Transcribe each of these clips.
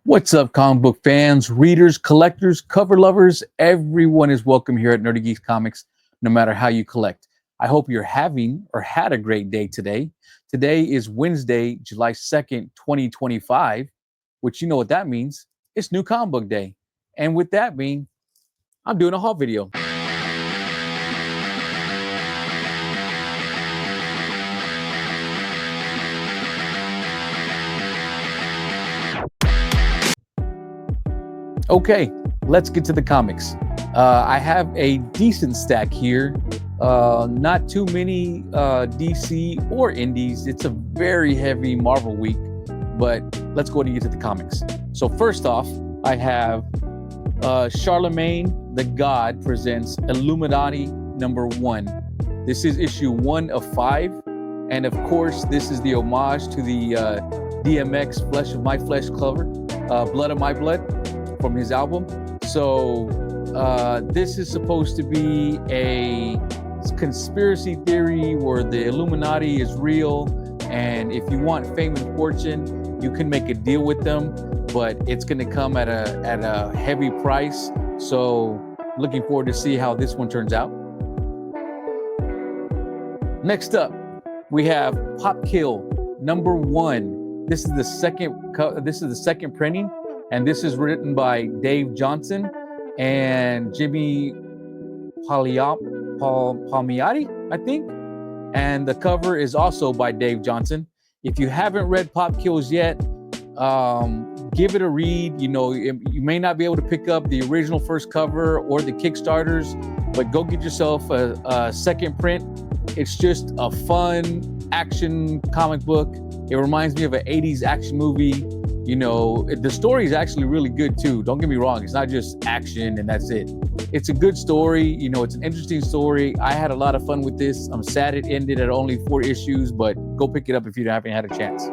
What's up, comic book fans, readers, collectors, cover lovers? Everyone is welcome here at NerdyGeeks Comics, no matter how you collect. I hope you're having or had a great day today. Today is Wednesday, July 2nd, 2025, which you know what that means. It's New Comic Book Day. And with that being, I'm doing a haul video. Okay, let's get to the comics. I have a decent stack here. Not too many DC or indies. It's a very heavy Marvel week, but let's go ahead and get to the comics. So first off, I have Charlemagne the God presents Illuminati #1. This is issue 1 of 5. And of course, this is the homage to the DMX Flesh of My Flesh cover, Blood of My Blood, from his album. So this is supposed to be a conspiracy theory where the Illuminati is real, and if you want fame and fortune, you can make a deal with them, but it's going to come at a heavy price. So looking forward to see how this one turns out. Next up, we have Pop Kill #1. This is the second printing. And this is written by Dave Johnson and Jimmy Palmiotti, I think. And the cover is also by Dave Johnson. If you haven't read Pop Kills yet, give it a read. You know, you may not be able to pick up the original first cover or the Kickstarters, but go get yourself a second print. It's just a fun action comic book. It reminds me of an 80s action movie. You know, the story is actually really good too. Don't get me wrong. It's not just action and that's it. It's a good story. You know, it's an interesting story. I had a lot of fun with this. I'm sad it ended at only 4 issues, but go pick it up if you haven't had a chance.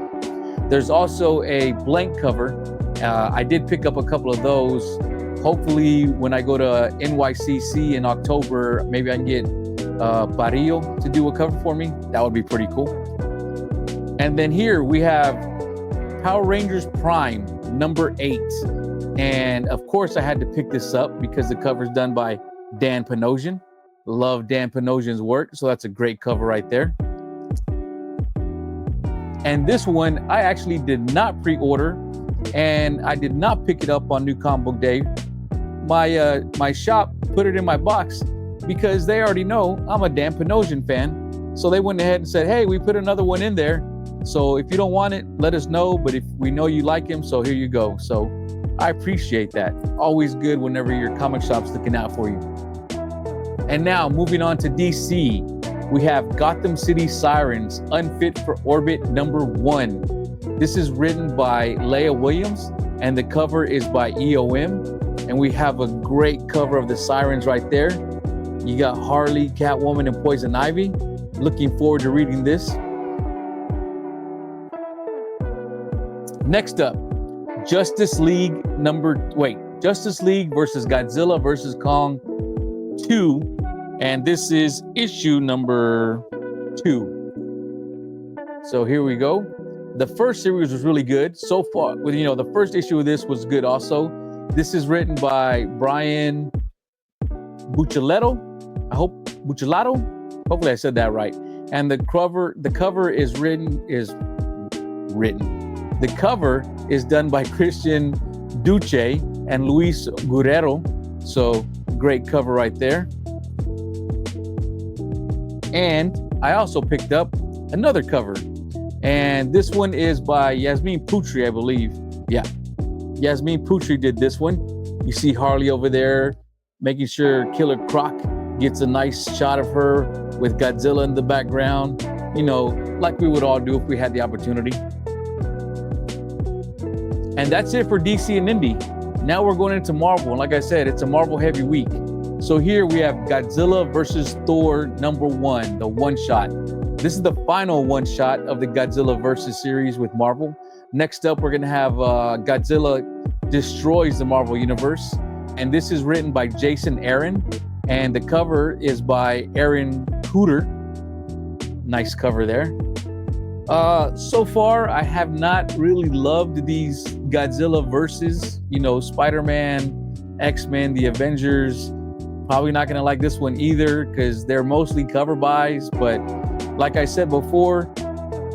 There's also a blank cover. I did pick up a couple of those. Hopefully when I go to NYCC in October, maybe I can get Barrio to do a cover for me. That would be pretty cool. And then here we have Power Rangers Prime #8. And of course I had to pick this up because the cover's done by Dan Panosian. Love Dan Panosian's work, so that's a great cover right there. And this one I actually did not pre-order, and I did not pick it up on New Comic Book Day. My shop put it in my box because they already know I'm a Dan Panosian fan. So they went ahead and said, hey, we put another one in there. So if you don't want it, let us know. But if we know you like him, so here you go. So I appreciate that. Always good whenever your comic shop's looking out for you. And now moving on to DC, we have Gotham City Sirens Unfit for Orbit #1. This is written by Leah Williams, and the cover is by EOM. And we have a great cover of the Sirens right there. You got Harley, Catwoman, and Poison Ivy. Looking forward to reading this. Next up, Justice League versus Godzilla versus Kong 2, and this is issue #2. So here we go. The first series was really good so far. The first issue of this was good also. This is written by Brian Buccellato. Hopefully I said that right. And the cover is written. The cover is done by Christian Duce and Luis Guerrero. So great cover right there. And I also picked up another cover. And this one is by Yasmin Putri, I believe. Yeah, Yasmin Putri did this one. You see Harley over there making sure Killer Croc gets a nice shot of her with Godzilla in the background. You know, like we would all do if we had the opportunity. And that's it for DC and Indie. Now we're going into Marvel. And like I said, it's a Marvel heavy week. So here we have Godzilla versus Thor #1, the one-shot. This is the final one-shot of the Godzilla versus series with Marvel. Next up, we're going to have Godzilla Destroys the Marvel Universe. And this is written by Jason Aaron. And the cover is by Aaron Cooter. Nice cover there. So far, I have not really loved these Godzilla versus, Spider-Man, X-Men, the Avengers. Probably not going to like this one either because they're mostly cover buys. But like I said before,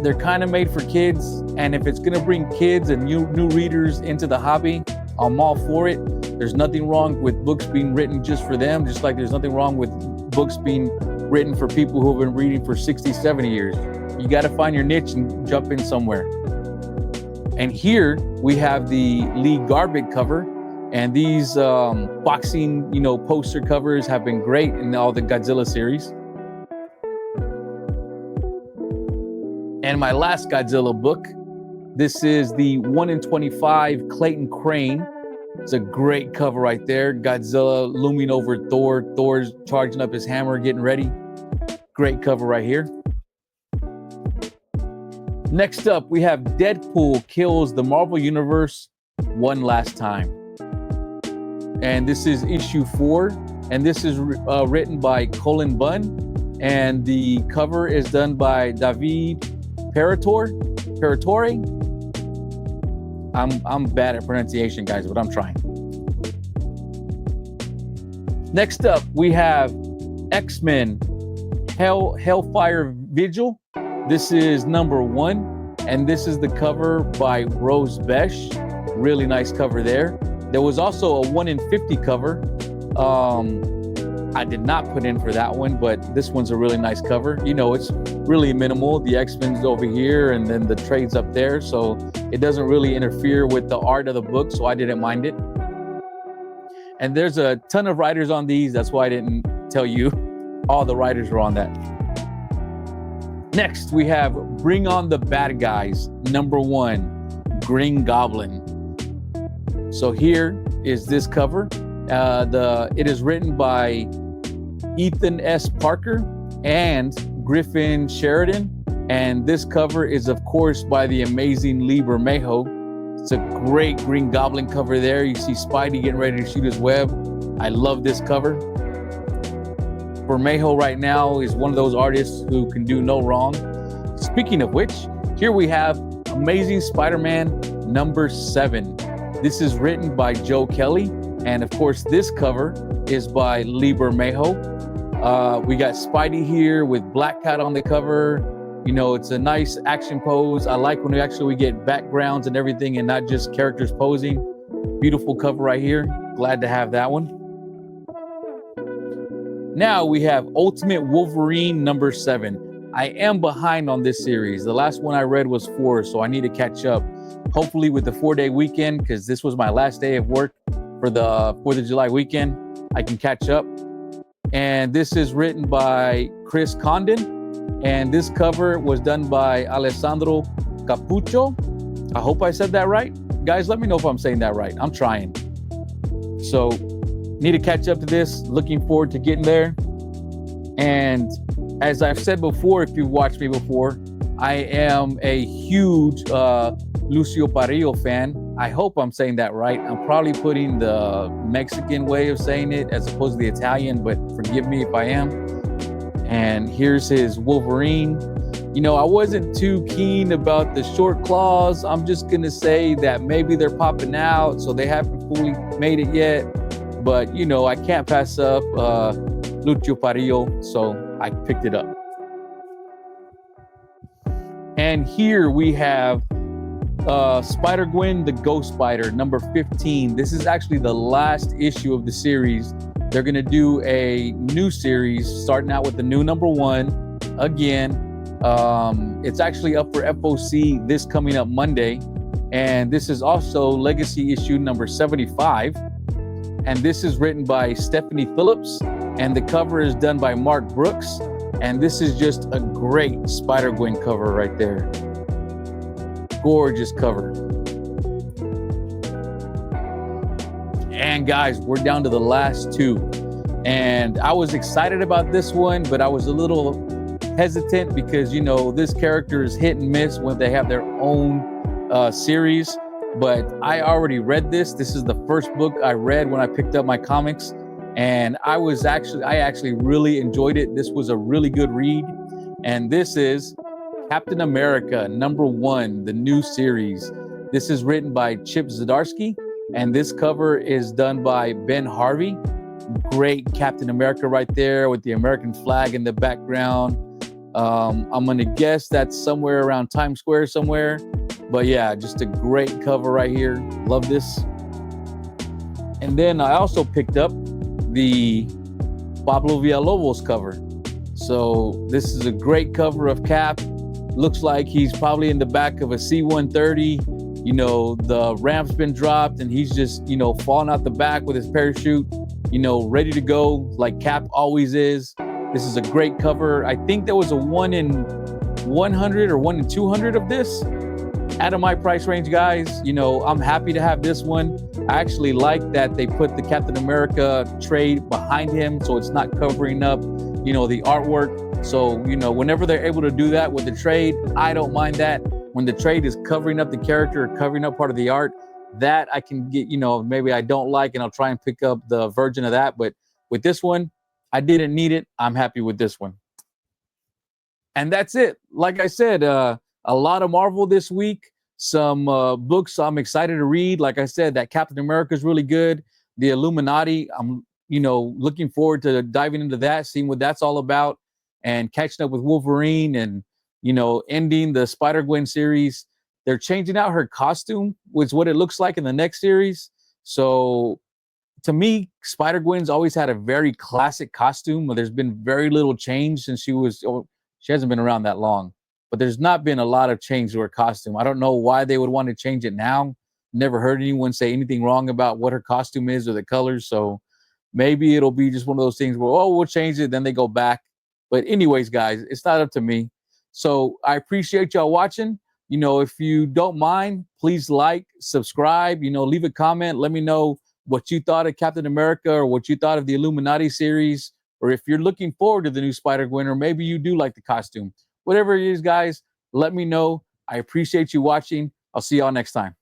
they're kind of made for kids. And if it's going to bring kids and new readers into the hobby, I'm all for it. There's nothing wrong with books being written just for them, just like there's nothing wrong with books being written for people who have been reading for 60, 70 years. You got to find your niche and jump in somewhere. And here we have the Lee Garbett cover. And these boxing, poster covers have been great in all the Godzilla series. And my last Godzilla book, this is the 1 in 25 Clayton Crane. It's a great cover right there. Godzilla looming over Thor. Thor's charging up his hammer, getting ready. Great cover right here. Next up, we have Deadpool kills the Marvel Universe one last time. And this is issue 4. And this is written by Colin Bunn. And the cover is done by David Paratore. I'm bad at pronunciation, guys, but I'm trying. Next up, we have X-Men Hellfire Vigil. This is number 1, and this is the cover by Rose Besh. Really nice cover there. There was also a 1 in 50 cover. I did not put in for that one, but this one's a really nice cover. It's really minimal. The X-Men's over here, and then the trade's up there, so it doesn't really interfere with the art of the book, so I didn't mind it. And there's a ton of writers on these. That's why I didn't tell you all the writers are on that. Next, we have Bring On the Bad Guys, number 1, Green Goblin. So here is this cover. It is written by Ethan S. Parker and Griffin Sheridan. And this cover is, of course, by the amazing Lee Bermejo. It's a great Green Goblin cover there. You see Spidey getting ready to shoot his web. I love this cover. Bermejo right now is one of those artists who can do no wrong. Speaking of which, here we have Amazing Spider-Man number 7. This is written by Joe Kelly. And of course, this cover is by Lee Bermejo. We got Spidey here with Black Cat on the cover. It's a nice action pose. I like when we get backgrounds and everything and not just characters posing. Beautiful cover right here. Glad to have that one. Now we have Ultimate Wolverine number 7. I am behind on this series. The last one I read was 4, so I need to catch up. Hopefully with the 4-day weekend, because this was my last day of work for the 4th of July weekend, I can catch up. And this is written by Chris Condon. And this cover was done by Alessandro Capuccio. I hope I said that right. Guys, let me know if I'm saying that right. I'm trying. So, need to catch up to this. Looking forward to getting there. And as I've said before, if you've watched me before, I am a huge Lucio Parrillo fan. I hope I'm saying that right. I'm probably putting the Mexican way of saying it as opposed to the Italian, but forgive me if I am. And here's his Wolverine. I wasn't too keen about the short claws. I'm just going to say that maybe they're popping out, so they haven't fully made it yet. But, I can't pass up Lucio Parrillo, so I picked it up. And here we have Spider-Gwen, the Ghost Spider, number 15. This is actually the last issue of the series. They're going to do a new series starting out with the new number 1 again. It's actually up for FOC this coming up Monday. And this is also Legacy issue number 75. And this is written by Stephanie Phillips. And the cover is done by Mark Brooks. And this is just a great Spider-Gwen cover right there. Gorgeous cover. And guys, we're down to the last 2. And I was excited about this one, but I was a little hesitant because, this character is hit and miss when they have their own series. But I already read this. This is the first book I read when I picked up my comics. And I actually really enjoyed it. This was a really good read. And this is Captain America #1, the new series. This is written by Chip Zdarsky, and this cover is done by Ben Harvey. Great Captain America right there with the American flag in the background. I'm gonna guess that's somewhere around Times Square somewhere. But yeah, just a great cover right here. Love this. And then I also picked up the Pablo Villalobos cover. So this is a great cover of Cap. Looks like he's probably in the back of a C-130. You know, the ramp's been dropped and he's just, you know, falling out the back with his parachute, you know, ready to go like Cap always is. This is a great cover. I think there was a 1 in 100 or 1 in 200 of this. Out of my price range, guys, you know, I'm happy to have this one. I actually like that they put the Captain America trade behind him, so it's not covering up, you know, the artwork. So, you know, whenever they're able to do that with the trade, I don't mind that. When the trade is covering up the character or covering up part of the art, that I can get, you know, maybe I don't like and I'll try and pick up the version of that. But with this one, I didn't need it. I'm happy with this one. And that's it. Like I said, a lot of Marvel this week. Some books I'm excited to read. Like I said, that Captain America is really good. The Illuminati, I'm, you know, looking forward to diving into that, seeing what that's all about, and catching up with Wolverine and, you know, ending the Spider-Gwen series. They're changing out her costume, which is what it looks like in the next series. So to me, Spider-Gwen's always had a very classic costume. There's been very little change since she hasn't been around that long. But there's not been a lot of change to her costume. I don't know why they would want to change it now. Never heard anyone say anything wrong about what her costume is or the colors. So maybe it'll be just one of those things where, oh, we'll change it, then they go back. But anyways, guys, it's not up to me. So I appreciate y'all watching. You know, if you don't mind, please like, subscribe, you know, leave a comment. Let me know what you thought of Captain America or what you thought of the Illuminati series, or if you're looking forward to the new Spider-Gwen, or maybe you do like the costume. Whatever it is, guys, let me know. I appreciate you watching. I'll see y'all next time.